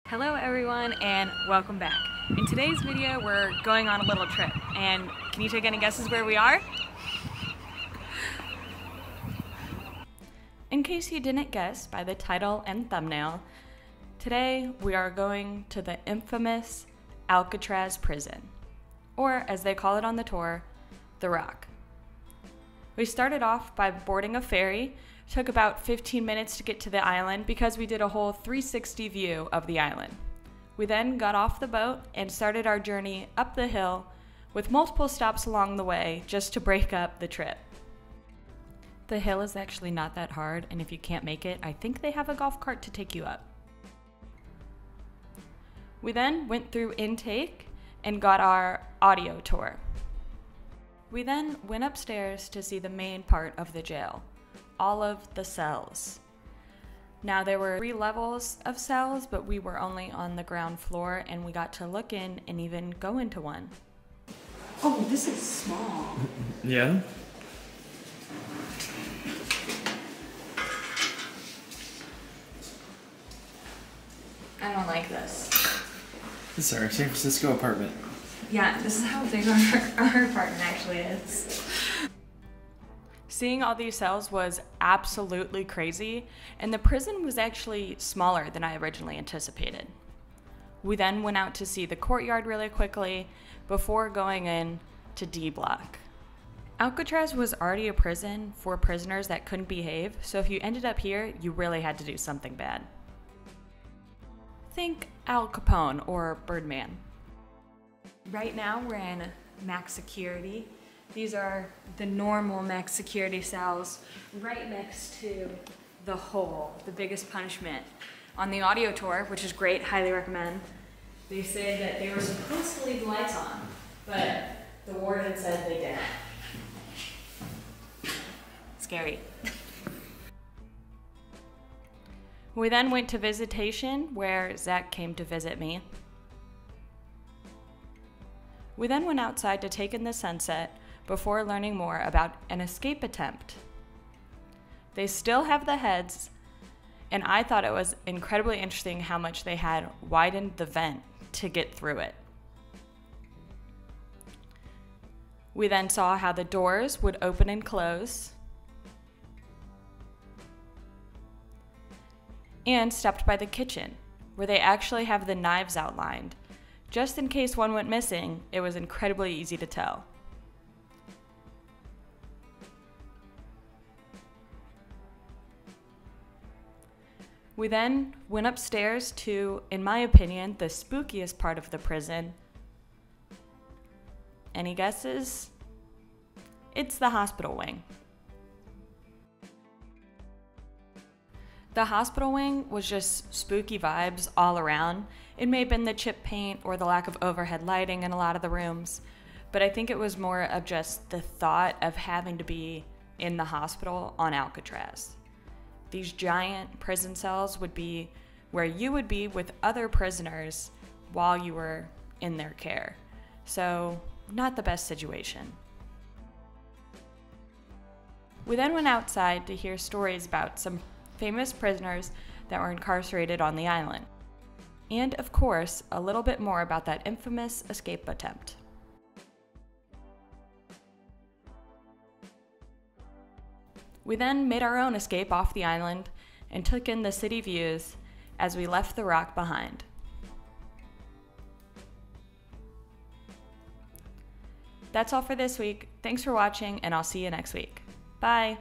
Hello everyone and welcome back. In today's video we're going on a little trip, and can you take any guesses where we are? In case you didn't guess by the title and thumbnail, today we are going to the infamous Alcatraz prison, or as they call it on the tour, The Rock. We started off by boarding a ferry. Took about 15 minutes to get to the island because we did a whole 360 view of the island. We then got off the boat and started our journey up the hill with multiple stops along the way just to break up the trip. The hill is actually not that hard, and if you can't make it, I think they have a golf cart to take you up. We then went through intake and got our audio tour. We then went upstairs to see the main part of the jail. All of the cells. Now there were 3 levels of cells, but we were only on the ground floor and we got to look in and even go into one. Oh, this is small. Yeah? I don't like this. This is our San Francisco apartment. Yeah, this is how big our apartment actually is. Seeing all these cells was absolutely crazy, and the prison was actually smaller than I originally anticipated. We then went out to see the courtyard really quickly before going in to D block. Alcatraz was already a prison for prisoners that couldn't behave, so if you ended up here, you really had to do something bad. Think Al Capone or Birdman. Right now we're in max security. These are the normal max security cells right next to the hole, the biggest punishment. On the audio tour, which is great, highly recommend, they said that they were supposed to leave the lights on, but the warden said they didn't. Scary. We then went to visitation, where Zach came to visit me. We then went outside to take in the sunset before learning more about an escape attempt. They still have the heads, and I thought it was incredibly interesting how much they had widened the vent to get through it. We then saw how the doors would open and close, and stopped by the kitchen, where they actually have the knives outlined. Just in case one went missing, it was incredibly easy to tell. We then went upstairs to, in my opinion, the spookiest part of the prison. Any guesses? It's the hospital wing. The hospital wing was just spooky vibes all around. It may have been the chip paint or the lack of overhead lighting in a lot of the rooms, but I think it was more of just the thought of having to be in the hospital on Alcatraz. These giant prison cells would be where you would be with other prisoners while you were in their care. So, not the best situation. We then went outside to hear stories about some famous prisoners that were incarcerated on the island. And of course, a little bit more about that infamous escape attempt. We then made our own escape off the island and took in the city views as we left the rock behind. That's all for this week. Thanks for watching, and I'll see you next week. Bye!